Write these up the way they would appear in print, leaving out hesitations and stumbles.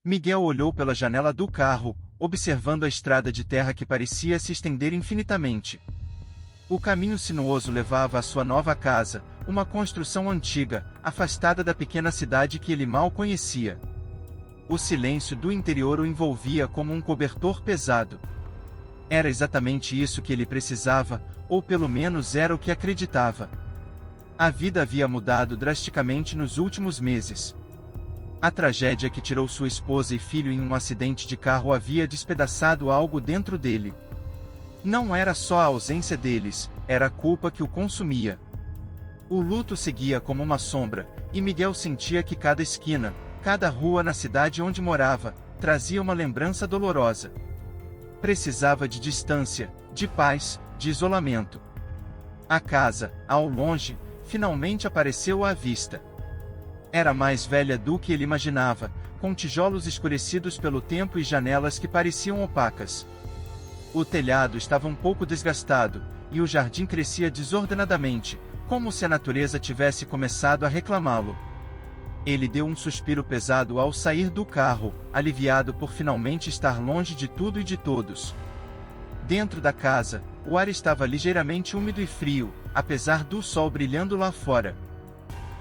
Miguel olhou pela janela do carro, observando a estrada de terra que parecia se estender infinitamente. O caminho sinuoso levava à sua nova casa, uma construção antiga, afastada da pequena cidade que ele mal conhecia. O silêncio do interior o envolvia como um cobertor pesado. Era exatamente isso que ele precisava, ou pelo menos era o que acreditava. A vida havia mudado drasticamente nos últimos meses. A tragédia que tirou sua esposa e filho em um acidente de carro havia despedaçado algo dentro dele. Não era só a ausência deles, era a culpa que o consumia. O luto seguia como uma sombra, e Miguel sentia que cada esquina, cada rua na cidade onde morava, trazia uma lembrança dolorosa. Precisava de distância, de paz, de isolamento. A casa, ao longe, finalmente apareceu à vista. Era mais velha do que ele imaginava, com tijolos escurecidos pelo tempo e janelas que pareciam opacas. O telhado estava um pouco desgastado, e o jardim crescia desordenadamente, como se a natureza tivesse começado a reclamá-lo. Ele deu um suspiro pesado ao sair do carro, aliviado por finalmente estar longe de tudo e de todos. Dentro da casa, o ar estava ligeiramente úmido e frio, apesar do sol brilhando lá fora.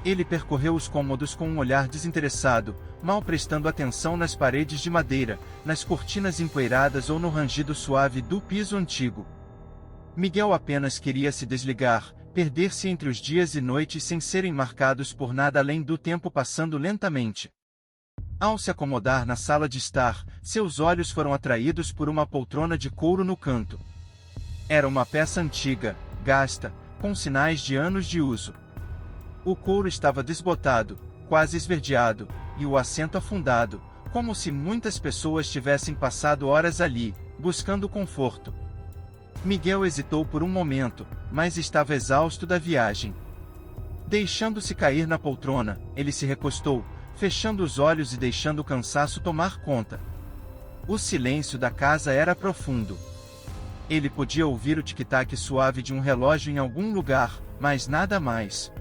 Ele percorreu os cômodos com um olhar desinteressado, mal prestando atenção nas paredes de madeira, nas cortinas empoeiradas ou no rangido suave do piso antigo. Miguel apenas queria se desligar, perder-se entre os dias e noites sem serem marcados por nada além do tempo passando lentamente. Ao se acomodar na sala de estar, seus olhos foram atraídos por uma poltrona de couro no canto. Era uma peça antiga, gasta, com sinais de anos de uso. O couro estava desbotado, quase esverdeado, e o assento afundado, como se muitas pessoas tivessem passado horas ali, buscando conforto. Miguel hesitou por um momento, mas estava exausto da viagem. Deixando-se cair na poltrona, ele se recostou, fechando os olhos e deixando o cansaço tomar conta. O silêncio da casa era profundo. Ele podia ouvir o tic-tac suave de um relógio em algum lugar, mas nada mais.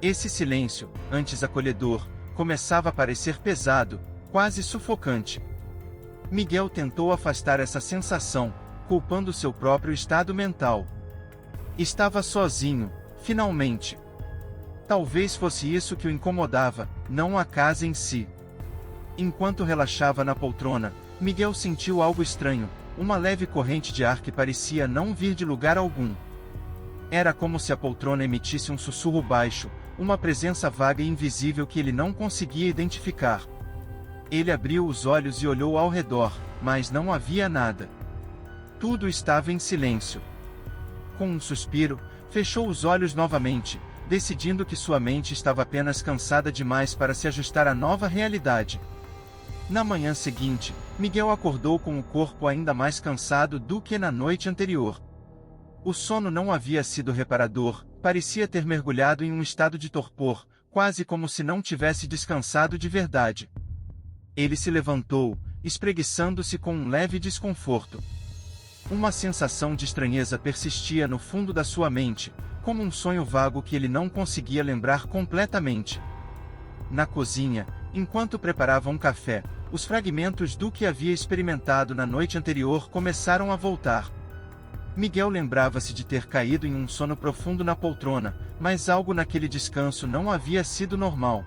Esse silêncio, antes acolhedor, começava a parecer pesado, quase sufocante. Miguel tentou afastar essa sensação, culpando seu próprio estado mental. Estava sozinho, finalmente. Talvez fosse isso que o incomodava, não a casa em si. Enquanto relaxava na poltrona, Miguel sentiu algo estranho, uma leve corrente de ar que parecia não vir de lugar algum. Era como se a poltrona emitisse um sussurro baixo, uma presença vaga e invisível que ele não conseguia identificar. Ele abriu os olhos e olhou ao redor, mas não havia nada. Tudo estava em silêncio. Com um suspiro, fechou os olhos novamente, decidindo que sua mente estava apenas cansada demais para se ajustar à nova realidade. Na manhã seguinte, Miguel acordou com o corpo ainda mais cansado do que na noite anterior. O sono não havia sido reparador, parecia ter mergulhado em um estado de torpor, quase como se não tivesse descansado de verdade. Ele se levantou, espreguiçando-se com um leve desconforto. Uma sensação de estranheza persistia no fundo da sua mente, como um sonho vago que ele não conseguia lembrar completamente. Na cozinha, enquanto preparava um café, os fragmentos do que havia experimentado na noite anterior começaram a voltar. Miguel lembrava-se de ter caído em um sono profundo na poltrona, mas algo naquele descanso não havia sido normal.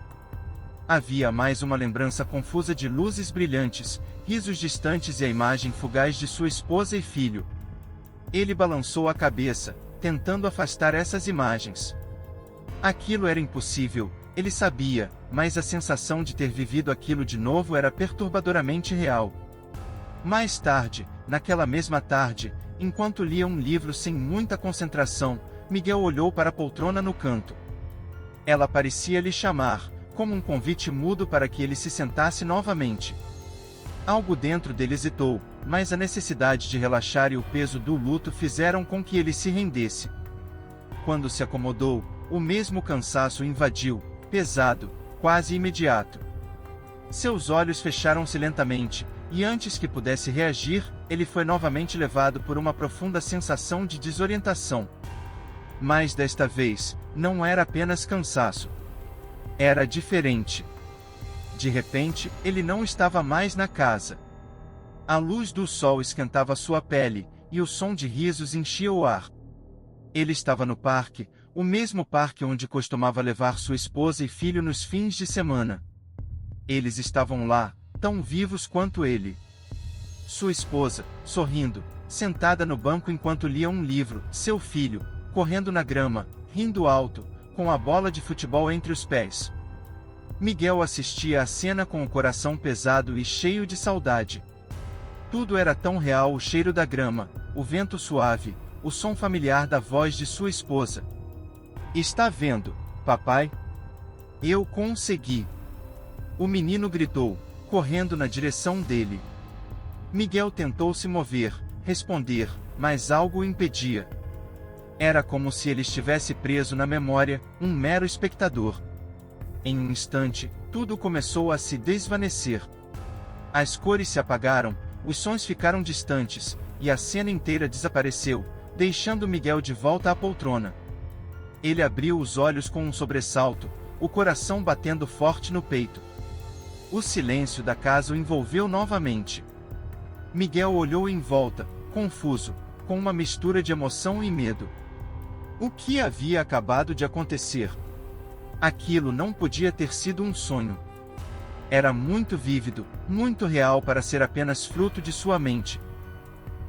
Havia mais uma lembrança confusa de luzes brilhantes, risos distantes e a imagem fugaz de sua esposa e filho. Ele balançou a cabeça, tentando afastar essas imagens. Aquilo era impossível, ele sabia, mas a sensação de ter vivido aquilo de novo era perturbadoramente real. Mais tarde, naquela mesma tarde, enquanto lia um livro sem muita concentração, Miguel olhou para a poltrona no canto. Ela parecia lhe chamar, como um convite mudo para que ele se sentasse novamente. Algo dentro dele hesitou, mas a necessidade de relaxar e o peso do luto fizeram com que ele se rendesse. Quando se acomodou, o mesmo cansaço o invadiu, pesado, quase imediato. Seus olhos fecharam-se lentamente, e antes que pudesse reagir, ele foi novamente levado por uma profunda sensação de desorientação. Mas desta vez, não era apenas cansaço. Era diferente. De repente, ele não estava mais na casa. A luz do sol esquentava sua pele, e o som de risos enchia o ar. Ele estava no parque, o mesmo parque onde costumava levar sua esposa e filho nos fins de semana. Eles estavam lá, tão vivos quanto ele. Sua esposa, sorrindo, sentada no banco enquanto lia um livro, seu filho, correndo na grama, rindo alto, com a bola de futebol entre os pés. Miguel assistia à cena com o coração pesado e cheio de saudade. Tudo era tão real: o cheiro da grama, o vento suave, o som familiar da voz de sua esposa. "Está vendo, papai? Eu consegui!" O menino gritou, correndo na direção dele. Miguel tentou se mover, responder, mas algo o impedia. Era como se ele estivesse preso na memória, um mero espectador. Em um instante, tudo começou a se desvanecer. As cores se apagaram, os sons ficaram distantes, e a cena inteira desapareceu, deixando Miguel de volta à poltrona. Ele abriu os olhos com um sobressalto, o coração batendo forte no peito. O silêncio da casa o envolveu novamente. Miguel olhou em volta, confuso, com uma mistura de emoção e medo. O que havia acabado de acontecer? Aquilo não podia ter sido um sonho. Era muito vívido, muito real para ser apenas fruto de sua mente.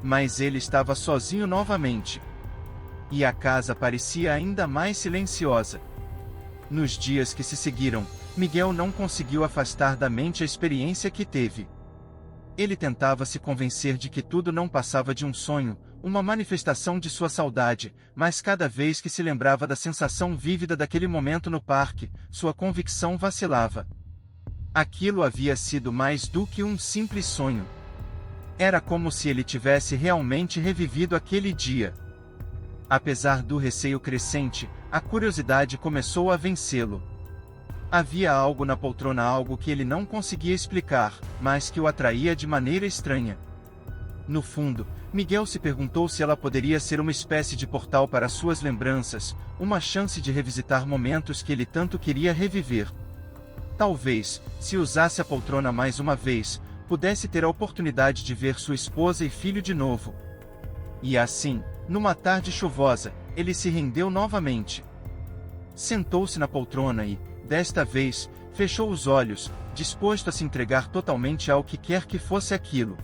Mas ele estava sozinho novamente. E a casa parecia ainda mais silenciosa. Nos dias que se seguiram, Miguel não conseguiu afastar da mente a experiência que teve. Ele tentava se convencer de que tudo não passava de um sonho, uma manifestação de sua saudade, mas cada vez que se lembrava da sensação vívida daquele momento no parque, sua convicção vacilava. Aquilo havia sido mais do que um simples sonho. Era como se ele tivesse realmente revivido aquele dia. Apesar do receio crescente, a curiosidade começou a vencê-lo. Havia algo na poltrona, algo que ele não conseguia explicar, mas que o atraía de maneira estranha. No fundo, Miguel se perguntou se ela poderia ser uma espécie de portal para suas lembranças, uma chance de revisitar momentos que ele tanto queria reviver. Talvez, se usasse a poltrona mais uma vez, pudesse ter a oportunidade de ver sua esposa e filho de novo. E assim, numa tarde chuvosa, ele se rendeu novamente. Sentou-se na poltrona e, desta vez, fechou os olhos, disposto a se entregar totalmente ao que quer que fosse aquilo.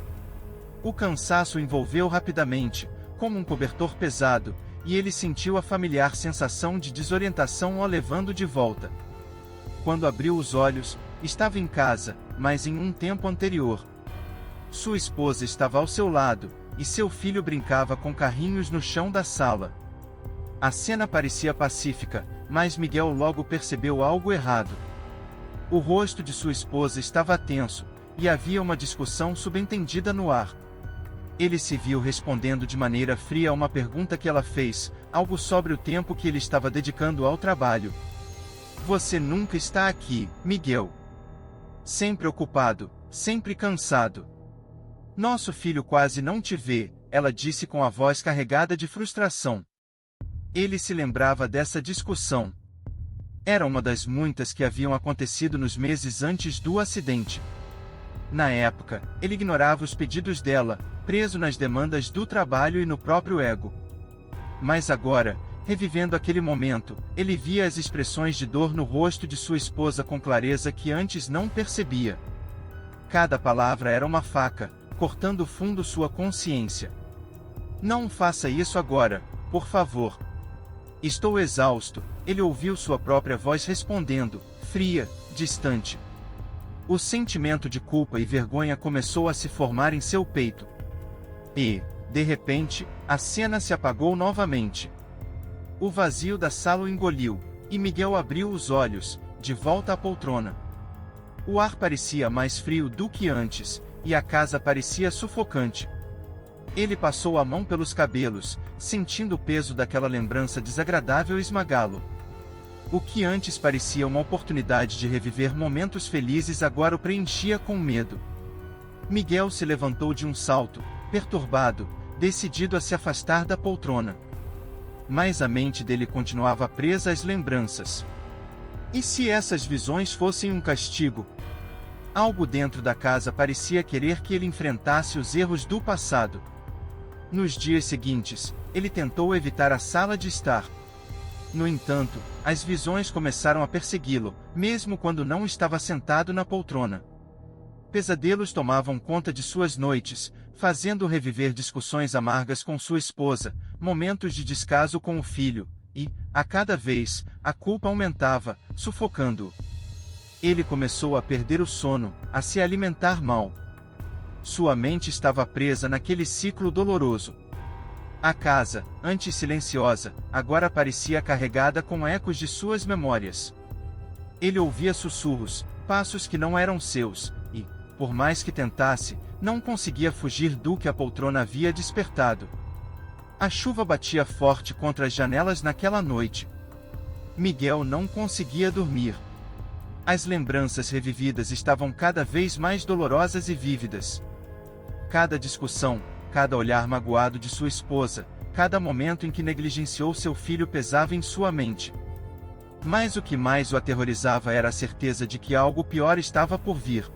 O cansaço o envolveu rapidamente, como um cobertor pesado, e ele sentiu a familiar sensação de desorientação o levando de volta. Quando abriu os olhos, estava em casa, mas em um tempo anterior. Sua esposa estava ao seu lado, e seu filho brincava com carrinhos no chão da sala. A cena parecia pacífica, mas Miguel logo percebeu algo errado. O rosto de sua esposa estava tenso, e havia uma discussão subentendida no ar. Ele se viu respondendo de maneira fria a uma pergunta que ela fez, algo sobre o tempo que ele estava dedicando ao trabalho. "Você nunca está aqui, Miguel. Sempre ocupado, sempre cansado. Nosso filho quase não te vê", ela disse com a voz carregada de frustração. Ele se lembrava dessa discussão. Era uma das muitas que haviam acontecido nos meses antes do acidente. Na época, ele ignorava os pedidos dela, preso nas demandas do trabalho e no próprio ego. Mas agora, revivendo aquele momento, ele via as expressões de dor no rosto de sua esposa com clareza que antes não percebia. Cada palavra era uma faca, cortando fundo sua consciência. "Não faça isso agora, por favor. Estou exausto", ele ouviu sua própria voz respondendo, fria, distante. O sentimento de culpa e vergonha começou a se formar em seu peito. E, de repente, a cena se apagou novamente. O vazio da sala o engoliu, e Miguel abriu os olhos, de volta à poltrona. O ar parecia mais frio do que antes, e a casa parecia sufocante. Ele passou a mão pelos cabelos, sentindo o peso daquela lembrança desagradável esmagá-lo. O que antes parecia uma oportunidade de reviver momentos felizes agora o preenchia com medo. Miguel se levantou de um salto, perturbado, decidido a se afastar da poltrona. Mas a mente dele continuava presa às lembranças. E se essas visões fossem um castigo? Algo dentro da casa parecia querer que ele enfrentasse os erros do passado. Nos dias seguintes, ele tentou evitar a sala de estar. No entanto, as visões começaram a persegui-lo, mesmo quando não estava sentado na poltrona. Pesadelos tomavam conta de suas noites, fazendo reviver discussões amargas com sua esposa, momentos de descaso com o filho, e, a cada vez, a culpa aumentava, sufocando-o. Ele começou a perder o sono, a se alimentar mal. Sua mente estava presa naquele ciclo doloroso. A casa, antes silenciosa, agora parecia carregada com ecos de suas memórias. Ele ouvia sussurros, passos que não eram seus, e, por mais que tentasse, não conseguia fugir do que a poltrona havia despertado. A chuva batia forte contra as janelas naquela noite. Miguel não conseguia dormir. As lembranças revividas estavam cada vez mais dolorosas e vívidas. Cada discussão, cada olhar magoado de sua esposa, cada momento em que negligenciou seu filho pesava em sua mente. Mas o que mais o aterrorizava era a certeza de que algo pior estava por vir.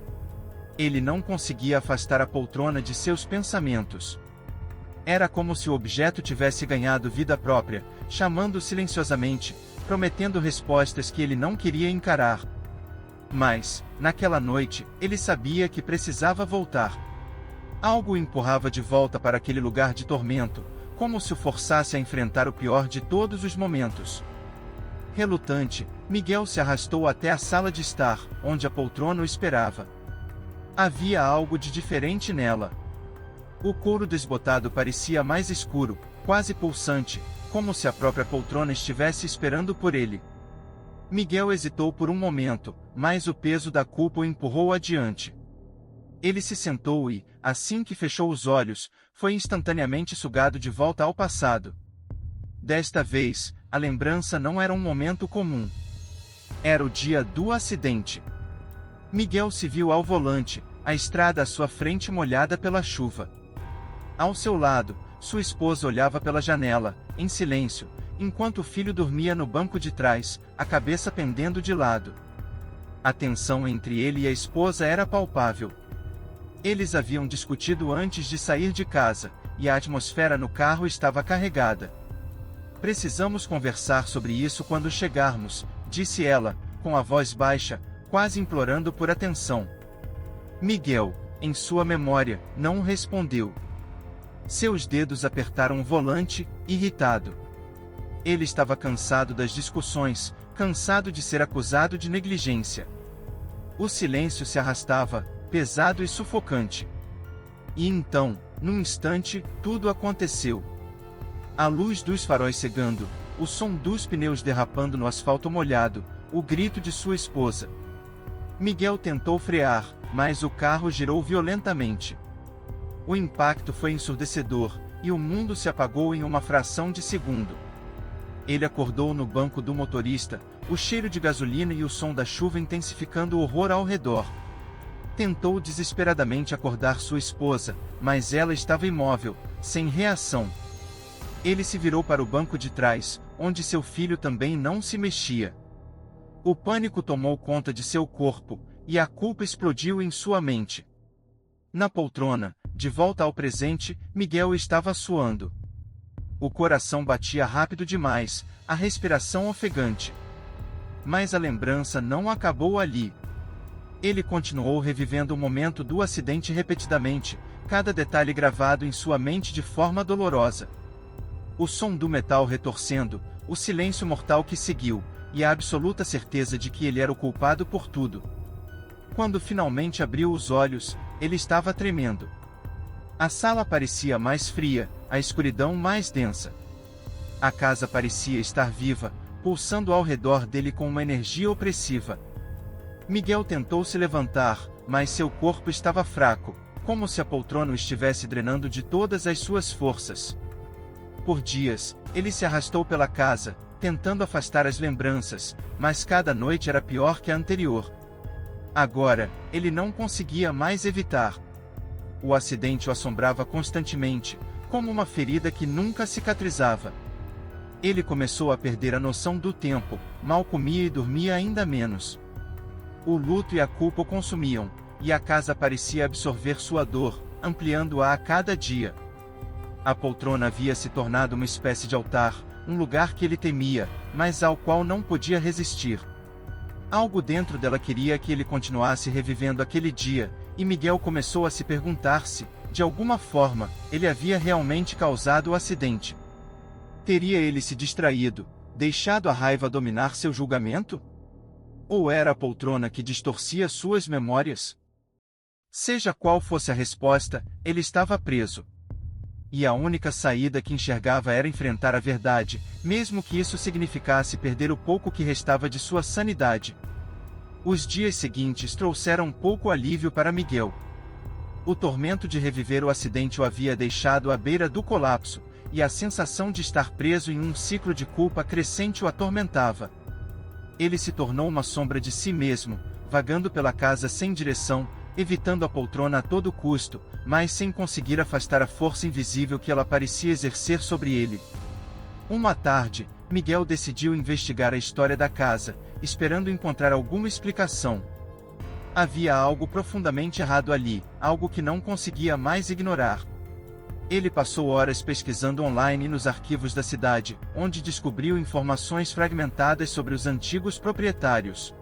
Ele não conseguia afastar a poltrona de seus pensamentos. Era como se o objeto tivesse ganhado vida própria, chamando silenciosamente, prometendo respostas que ele não queria encarar. Mas, naquela noite, ele sabia que precisava voltar. Algo o empurrava de volta para aquele lugar de tormento, como se o forçasse a enfrentar o pior de todos os momentos. Relutante, Miguel se arrastou até a sala de estar, onde a poltrona o esperava. Havia algo de diferente nela. O couro desbotado parecia mais escuro, quase pulsante, como se a própria poltrona estivesse esperando por ele. Miguel hesitou por um momento, mas o peso da culpa o empurrou adiante. Ele se sentou e, assim que fechou os olhos, foi instantaneamente sugado de volta ao passado. Desta vez, a lembrança não era um momento comum. Era o dia do acidente. Miguel se viu ao volante, a estrada à sua frente molhada pela chuva. Ao seu lado, sua esposa olhava pela janela, em silêncio, enquanto o filho dormia no banco de trás, a cabeça pendendo de lado. A tensão entre ele e a esposa era palpável. Eles haviam discutido antes de sair de casa, e a atmosfera no carro estava carregada. "Precisamos conversar sobre isso quando chegarmos", disse ela, com a voz baixa, quase implorando por atenção. Miguel, em sua memória, não respondeu. Seus dedos apertaram o volante, irritado. Ele estava cansado das discussões, cansado de ser acusado de negligência. O silêncio se arrastava, pesado e sufocante. E então, num instante, tudo aconteceu. A luz dos faróis cegando, o som dos pneus derrapando no asfalto molhado, o grito de sua esposa. Miguel tentou frear, mas o carro girou violentamente. O impacto foi ensurdecedor, e o mundo se apagou em uma fração de segundo. Ele acordou no banco do motorista, o cheiro de gasolina e o som da chuva intensificando o horror ao redor. Tentou desesperadamente acordar sua esposa, mas ela estava imóvel, sem reação. Ele se virou para o banco de trás, onde seu filho também não se mexia. O pânico tomou conta de seu corpo, e a culpa explodiu em sua mente. Na poltrona, de volta ao presente, Miguel estava suando. O coração batia rápido demais, a respiração ofegante. Mas a lembrança não acabou ali. Ele continuou revivendo o momento do acidente repetidamente, cada detalhe gravado em sua mente de forma dolorosa. O som do metal retorcendo, o silêncio mortal que seguiu, e a absoluta certeza de que ele era o culpado por tudo. Quando finalmente abriu os olhos, ele estava tremendo. A sala parecia mais fria, a escuridão mais densa. A casa parecia estar viva, pulsando ao redor dele com uma energia opressiva. Miguel tentou se levantar, mas seu corpo estava fraco, como se a poltrona o estivesse drenando de todas as suas forças. Por dias, ele se arrastou pela casa, tentando afastar as lembranças, mas cada noite era pior que a anterior. Agora, ele não conseguia mais evitar. O acidente o assombrava constantemente, como uma ferida que nunca cicatrizava. Ele começou a perder a noção do tempo, mal comia e dormia ainda menos. O luto e a culpa o consumiam, e a casa parecia absorver sua dor, ampliando-a a cada dia. A poltrona havia se tornado uma espécie de altar, um lugar que ele temia, mas ao qual não podia resistir. Algo dentro dela queria que ele continuasse revivendo aquele dia, e Miguel começou a se perguntar se, de alguma forma, ele havia realmente causado o acidente. Teria ele se distraído, deixado a raiva dominar seu julgamento? Ou era a poltrona que distorcia suas memórias? Seja qual fosse a resposta, ele estava preso. E a única saída que enxergava era enfrentar a verdade, mesmo que isso significasse perder o pouco que restava de sua sanidade. Os dias seguintes trouxeram pouco alívio para Miguel. O tormento de reviver o acidente o havia deixado à beira do colapso, e a sensação de estar preso em um ciclo de culpa crescente o atormentava. Ele se tornou uma sombra de si mesmo, vagando pela casa sem direção, evitando a poltrona a todo custo, mas sem conseguir afastar a força invisível que ela parecia exercer sobre ele. Uma tarde, Miguel decidiu investigar a história da casa, esperando encontrar alguma explicação. Havia algo profundamente errado ali, algo que não conseguia mais ignorar. Ele passou horas pesquisando online nos arquivos da cidade, onde descobriu informações fragmentadas sobre os antigos proprietários.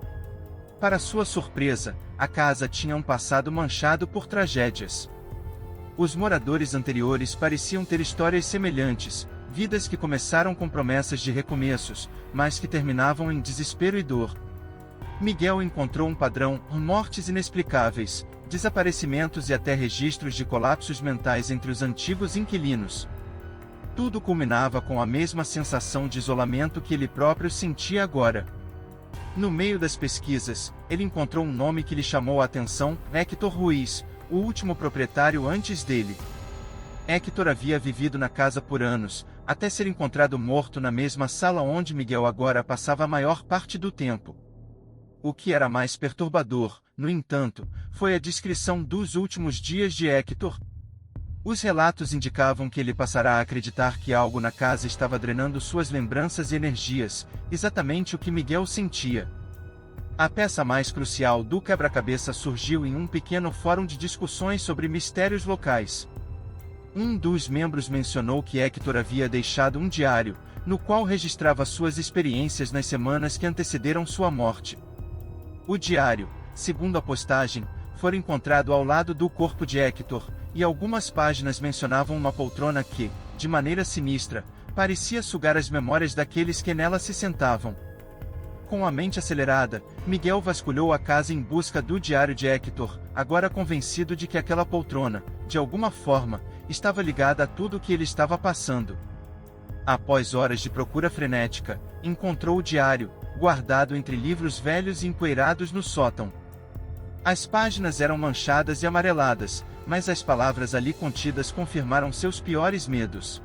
Para sua surpresa, a casa tinha um passado manchado por tragédias. Os moradores anteriores pareciam ter histórias semelhantes, vidas que começaram com promessas de recomeços, mas que terminavam em desespero e dor. Miguel encontrou um padrão: mortes inexplicáveis, desaparecimentos e até registros de colapsos mentais entre os antigos inquilinos. Tudo culminava com a mesma sensação de isolamento que ele próprio sentia agora. No meio das pesquisas, ele encontrou um nome que lhe chamou a atenção: Héctor Ruiz, o último proprietário antes dele. Héctor havia vivido na casa por anos, até ser encontrado morto na mesma sala onde Miguel agora passava a maior parte do tempo. O que era mais perturbador, no entanto, foi a descrição dos últimos dias de Héctor. Os relatos indicavam que ele passara a acreditar que algo na casa estava drenando suas lembranças e energias, exatamente o que Miguel sentia. A peça mais crucial do quebra-cabeça surgiu em um pequeno fórum de discussões sobre mistérios locais. Um dos membros mencionou que Héctor havia deixado um diário, no qual registrava suas experiências nas semanas que antecederam sua morte. O diário, segundo a postagem, foi encontrado ao lado do corpo de Héctor, e algumas páginas mencionavam uma poltrona que, de maneira sinistra, parecia sugar as memórias daqueles que nela se sentavam. Com a mente acelerada, Miguel vasculhou a casa em busca do diário de Héctor, agora convencido de que aquela poltrona, de alguma forma, estava ligada a tudo o que ele estava passando. Após horas de procura frenética, encontrou o diário, guardado entre livros velhos e empoeirados no sótão. As páginas eram manchadas e amareladas, mas as palavras ali contidas confirmaram seus piores medos.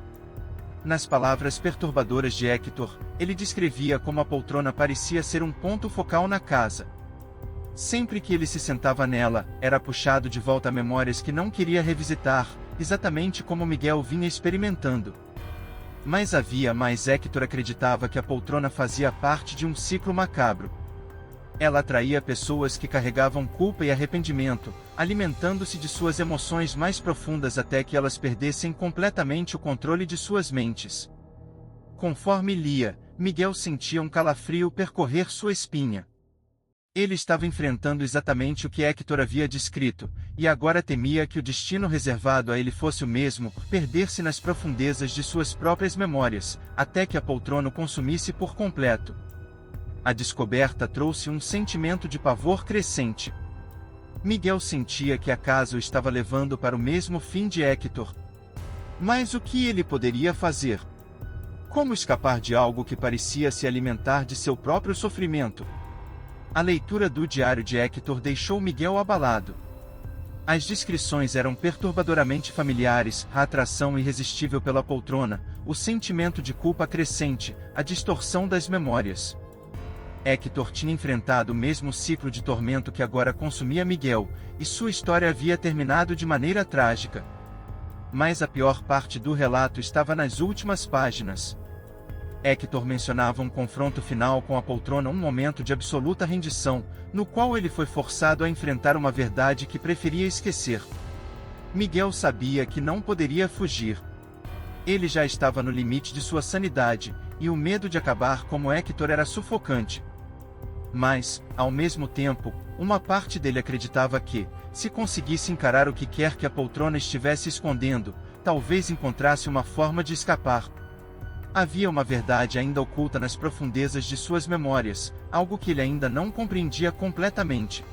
Nas palavras perturbadoras de Héctor, ele descrevia como a poltrona parecia ser um ponto focal na casa. Sempre que ele se sentava nela, era puxado de volta a memórias que não queria revisitar, exatamente como Miguel vinha experimentando. Mas havia mais. Héctor acreditava que a poltrona fazia parte de um ciclo macabro. Ela atraía pessoas que carregavam culpa e arrependimento, alimentando-se de suas emoções mais profundas até que elas perdessem completamente o controle de suas mentes. Conforme lia, Miguel sentia um calafrio percorrer sua espinha. Ele estava enfrentando exatamente o que Héctor havia descrito, e agora temia que o destino reservado a ele fosse o mesmo: perder-se nas profundezas de suas próprias memórias, até que a poltrona o consumisse por completo. A descoberta trouxe um sentimento de pavor crescente. Miguel sentia que a casa o estava levando para o mesmo fim de Héctor. Mas o que ele poderia fazer? Como escapar de algo que parecia se alimentar de seu próprio sofrimento? A leitura do diário de Héctor deixou Miguel abalado. As descrições eram perturbadoramente familiares: a atração irresistível pela poltrona, o sentimento de culpa crescente, a distorção das memórias. Héctor tinha enfrentado o mesmo ciclo de tormento que agora consumia Miguel, e sua história havia terminado de maneira trágica. Mas a pior parte do relato estava nas últimas páginas. Hector mencionava um confronto final com a poltrona, um momento de absoluta rendição, no qual ele foi forçado a enfrentar uma verdade que preferia esquecer. Miguel sabia que não poderia fugir. Ele já estava no limite de sua sanidade, e o medo de acabar como Hector era sufocante. Mas, ao mesmo tempo, uma parte dele acreditava que, se conseguisse encarar o que quer que a poltrona estivesse escondendo, talvez encontrasse uma forma de escapar. Havia uma verdade ainda oculta nas profundezas de suas memórias, algo que ele ainda não compreendia completamente.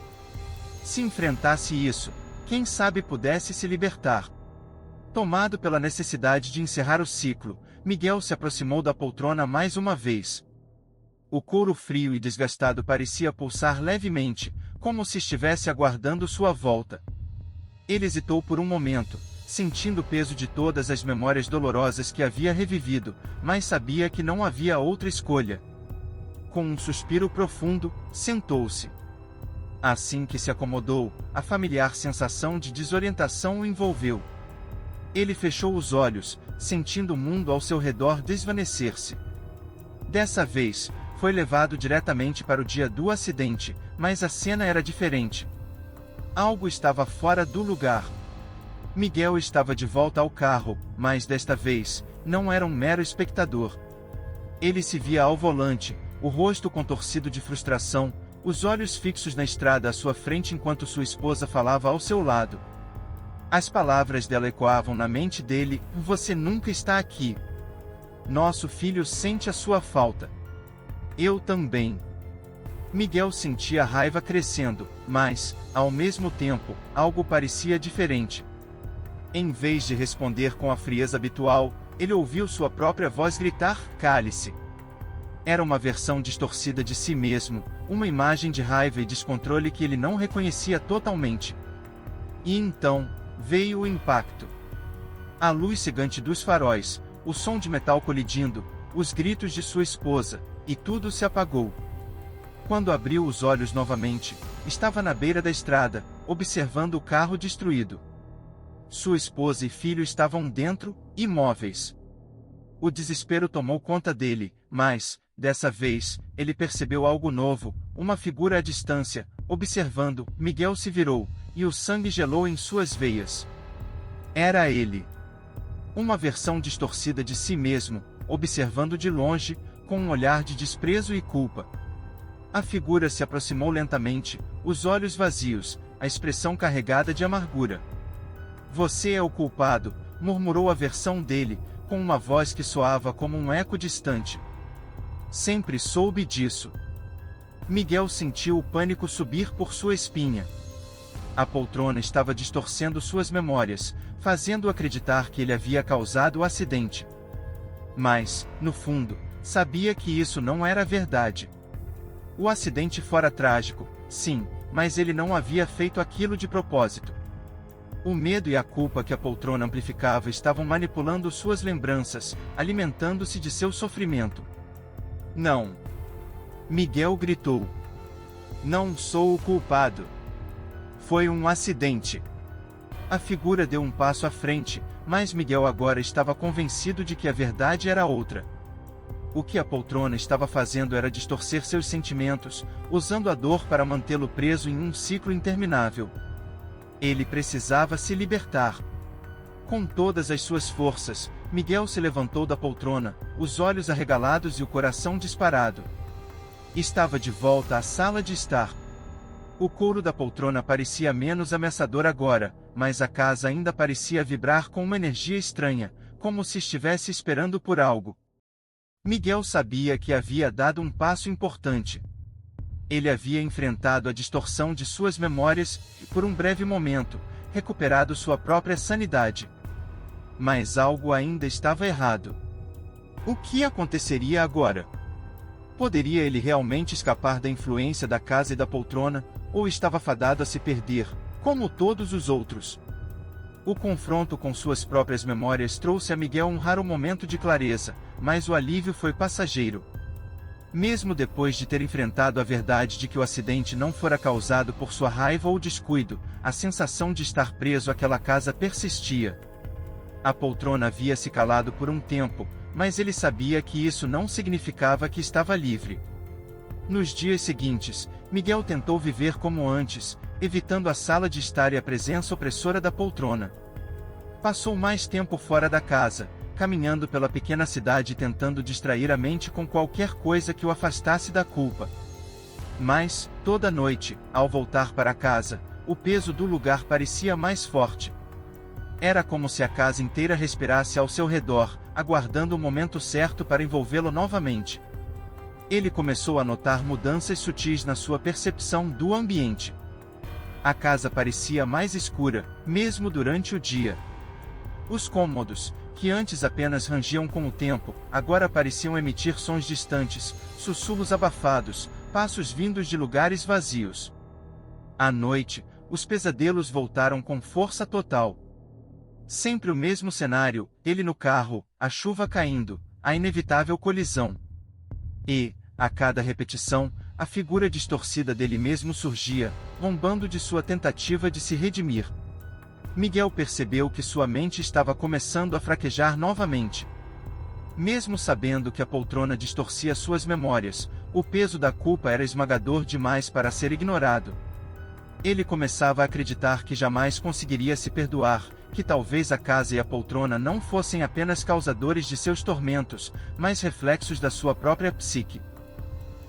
Se enfrentasse isso, quem sabe pudesse se libertar. Tomado pela necessidade de encerrar o ciclo, Miguel se aproximou da poltrona mais uma vez. O couro frio e desgastado parecia pulsar levemente, como se estivesse aguardando sua volta. Ele hesitou por um momento, sentindo o peso de todas as memórias dolorosas que havia revivido, mas sabia que não havia outra escolha. Com um suspiro profundo, sentou-se. Assim que se acomodou, a familiar sensação de desorientação o envolveu. Ele fechou os olhos, sentindo o mundo ao seu redor desvanecer-se. Dessa vez, foi levado diretamente para o dia do acidente, mas a cena era diferente. Algo estava fora do lugar. Miguel estava de volta ao carro, mas desta vez, não era um mero espectador. Ele se via ao volante, o rosto contorcido de frustração, os olhos fixos na estrada à sua frente enquanto sua esposa falava ao seu lado. As palavras dela ecoavam na mente dele: "Você nunca está aqui. Nosso filho sente a sua falta. Eu também." Miguel sentia a raiva crescendo, mas, ao mesmo tempo, algo parecia diferente. Em vez de responder com a frieza habitual, ele ouviu sua própria voz gritar: "Cale-se." Era uma versão distorcida de si mesmo, uma imagem de raiva e descontrole que ele não reconhecia totalmente. E então, veio o impacto. A luz cegante dos faróis, o som de metal colidindo, os gritos de sua esposa, e tudo se apagou. Quando abriu os olhos novamente, estava na beira da estrada, observando o carro destruído. Sua esposa e filho estavam dentro, imóveis. O desespero tomou conta dele, mas, dessa vez, ele percebeu algo novo, uma figura à distância, observando. Miguel se virou, e o sangue gelou em suas veias. Era ele. Uma versão distorcida de si mesmo, observando de longe, com um olhar de desprezo e culpa. A figura se aproximou lentamente, os olhos vazios, a expressão carregada de amargura. "Você é o culpado", murmurou a versão dele, com uma voz que soava como um eco distante. "Sempre soube disso." Miguel sentiu o pânico subir por sua espinha. A poltrona estava distorcendo suas memórias, fazendo-o acreditar que ele havia causado o acidente. Mas, no fundo, sabia que isso não era verdade. O acidente fora trágico, sim, mas ele não havia feito aquilo de propósito. O medo e a culpa que a poltrona amplificava estavam manipulando suas lembranças, alimentando-se de seu sofrimento. "Não!" Miguel gritou. "Não sou o culpado. Foi um acidente." A figura deu um passo à frente, mas Miguel agora estava convencido de que a verdade era outra. O que a poltrona estava fazendo era distorcer seus sentimentos, usando a dor para mantê-lo preso em um ciclo interminável. Ele precisava se libertar. Com todas as suas forças, Miguel se levantou da poltrona, os olhos arregalados e o coração disparado. Estava de volta à sala de estar. O couro da poltrona parecia menos ameaçador agora, mas a casa ainda parecia vibrar com uma energia estranha, como se estivesse esperando por algo. Miguel sabia que havia dado um passo importante. Ele havia enfrentado a distorção de suas memórias e, por um breve momento, recuperado sua própria sanidade. Mas algo ainda estava errado. O que aconteceria agora? Poderia ele realmente escapar da influência da casa e da poltrona, ou estava fadado a se perder, como todos os outros? O confronto com suas próprias memórias trouxe a Miguel um raro momento de clareza, mas o alívio foi passageiro. Mesmo depois de ter enfrentado a verdade de que o acidente não fora causado por sua raiva ou descuido, a sensação de estar preso àquela casa persistia. A poltrona havia se calado por um tempo, mas ele sabia que isso não significava que estava livre. Nos dias seguintes, Miguel tentou viver como antes, evitando a sala de estar e a presença opressora da poltrona. Passou mais tempo fora da casa, caminhando pela pequena cidade tentando distrair a mente com qualquer coisa que o afastasse da culpa. Mas, toda noite, ao voltar para casa, o peso do lugar parecia mais forte. Era como se a casa inteira respirasse ao seu redor, aguardando o momento certo para envolvê-lo novamente. Ele começou a notar mudanças sutis na sua percepção do ambiente. A casa parecia mais escura, mesmo durante o dia. Os cômodos, que antes apenas rangiam com o tempo, agora pareciam emitir sons distantes, sussurros abafados, passos vindos de lugares vazios. À noite, os pesadelos voltaram com força total. Sempre o mesmo cenário, ele no carro, a chuva caindo, a inevitável colisão. E, a cada repetição, a figura distorcida dele mesmo surgia, zombando de sua tentativa de se redimir. Miguel percebeu que sua mente estava começando a fraquejar novamente. Mesmo sabendo que a poltrona distorcia suas memórias, o peso da culpa era esmagador demais para ser ignorado. Ele começava a acreditar que jamais conseguiria se perdoar, que talvez a casa e a poltrona não fossem apenas causadores de seus tormentos, mas reflexos da sua própria psique.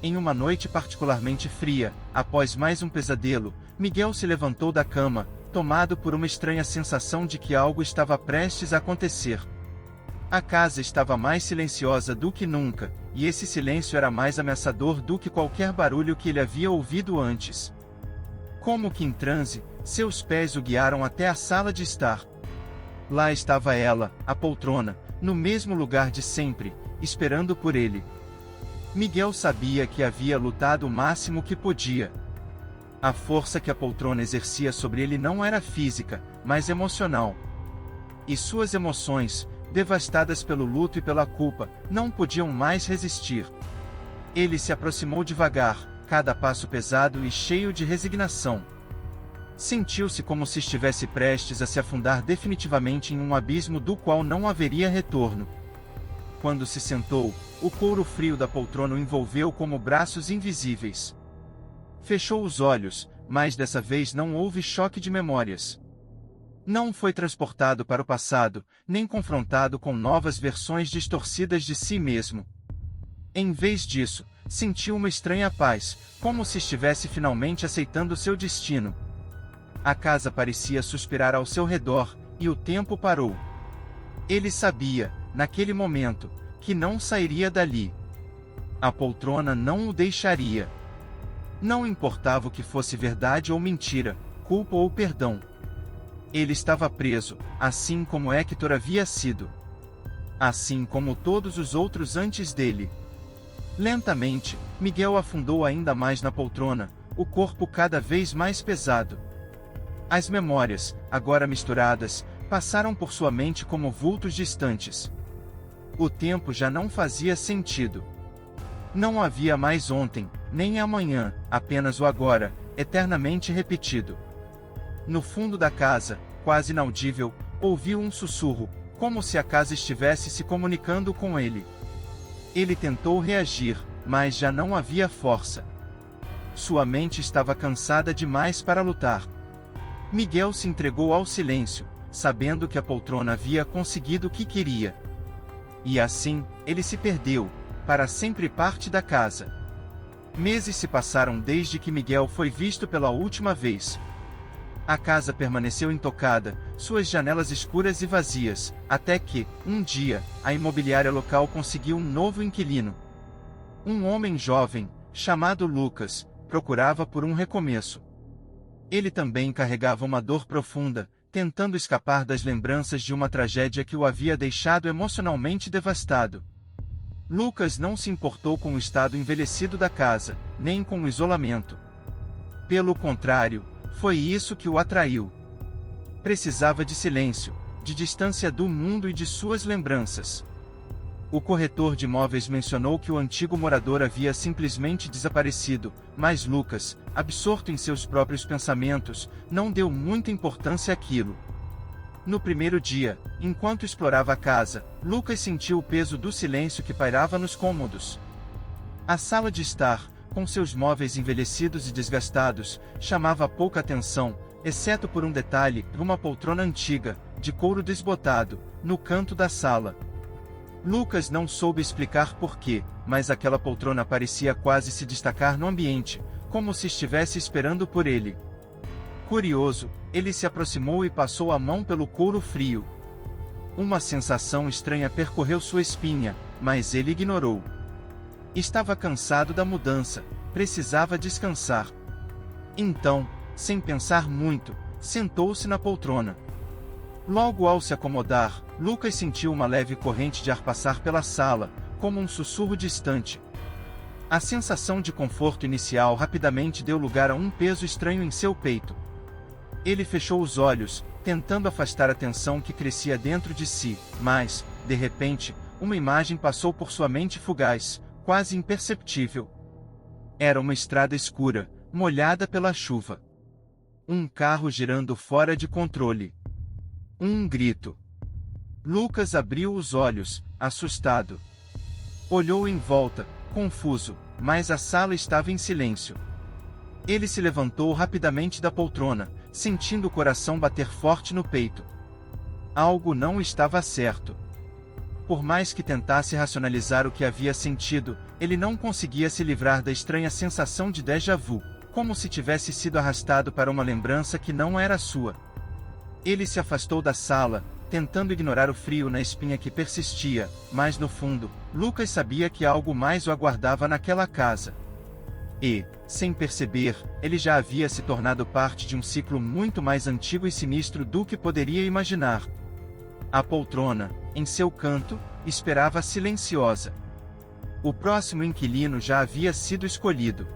Em uma noite particularmente fria, após mais um pesadelo, Miguel se levantou da cama, tomado por uma estranha sensação de que algo estava prestes a acontecer. A casa estava mais silenciosa do que nunca, e esse silêncio era mais ameaçador do que qualquer barulho que ele havia ouvido antes. Como que em transe, seus pés o guiaram até a sala de estar. Lá estava ela, a poltrona, no mesmo lugar de sempre, esperando por ele. Miguel sabia que havia lutado o máximo que podia. A força que a poltrona exercia sobre ele não era física, mas emocional. E suas emoções, devastadas pelo luto e pela culpa, não podiam mais resistir. Ele se aproximou devagar, cada passo pesado e cheio de resignação. Sentiu-se como se estivesse prestes a se afundar definitivamente em um abismo do qual não haveria retorno. Quando se sentou, o couro frio da poltrona o envolveu como braços invisíveis. Fechou os olhos, mas dessa vez não houve choque de memórias. Não foi transportado para o passado, nem confrontado com novas versões distorcidas de si mesmo. Em vez disso, sentiu uma estranha paz, como se estivesse finalmente aceitando seu destino. A casa parecia suspirar ao seu redor, e o tempo parou. Ele sabia, naquele momento, que não sairia dali. A poltrona não o deixaria. Não importava o que fosse verdade ou mentira, culpa ou perdão. Ele estava preso, assim como Hector havia sido. Assim como todos os outros antes dele. Lentamente, Miguel afundou ainda mais na poltrona, o corpo cada vez mais pesado. As memórias, agora misturadas, passaram por sua mente como vultos distantes. O tempo já não fazia sentido. Não havia mais ontem, nem amanhã, apenas o agora, eternamente repetido. No fundo da casa, quase inaudível, ouviu um sussurro, como se a casa estivesse se comunicando com ele. Ele tentou reagir, mas já não havia força. Sua mente estava cansada demais para lutar. Miguel se entregou ao silêncio, sabendo que a poltrona havia conseguido o que queria. E assim, ele se perdeu, para sempre parte da casa. Meses se passaram desde que Miguel foi visto pela última vez. A casa permaneceu intocada, suas janelas escuras e vazias, até que, um dia, a imobiliária local conseguiu um novo inquilino. Um homem jovem, chamado Lucas, procurava por um recomeço. Ele também carregava uma dor profunda, tentando escapar das lembranças de uma tragédia que o havia deixado emocionalmente devastado. Lucas não se importou com o estado envelhecido da casa, nem com o isolamento. Pelo contrário, foi isso que o atraiu. Precisava de silêncio, de distância do mundo e de suas lembranças. O corretor de imóveis mencionou que o antigo morador havia simplesmente desaparecido, mas Lucas, absorto em seus próprios pensamentos, não deu muita importância àquilo. No primeiro dia, enquanto explorava a casa, Lucas sentiu o peso do silêncio que pairava nos cômodos. A sala de estar, com seus móveis envelhecidos e desgastados, chamava pouca atenção, exceto por um detalhe: uma poltrona antiga, de couro desbotado, no canto da sala. Lucas não soube explicar porquê, mas aquela poltrona parecia quase se destacar no ambiente, como se estivesse esperando por ele. Curioso, ele se aproximou e passou a mão pelo couro frio. Uma sensação estranha percorreu sua espinha, mas ele ignorou. Estava cansado da mudança, precisava descansar. Então, sem pensar muito, sentou-se na poltrona. Logo ao se acomodar, Lucas sentiu uma leve corrente de ar passar pela sala, como um sussurro distante. A sensação de conforto inicial rapidamente deu lugar a um peso estranho em seu peito. Ele fechou os olhos, tentando afastar a tensão que crescia dentro de si, mas, de repente, uma imagem passou por sua mente fugaz, quase imperceptível. Era uma estrada escura, molhada pela chuva. Um carro girando fora de controle. Um grito. Lucas abriu os olhos, assustado. Olhou em volta, confuso, mas a sala estava em silêncio. Ele se levantou rapidamente da poltrona, sentindo o coração bater forte no peito. Algo não estava certo. Por mais que tentasse racionalizar o que havia sentido, ele não conseguia se livrar da estranha sensação de déjà vu, como se tivesse sido arrastado para uma lembrança que não era sua. Ele se afastou da sala, tentando ignorar o frio na espinha que persistia, mas no fundo, Lucas sabia que algo mais o aguardava naquela casa. E, sem perceber, ele já havia se tornado parte de um ciclo muito mais antigo e sinistro do que poderia imaginar. A poltrona, em seu canto, esperava silenciosa. O próximo inquilino já havia sido escolhido.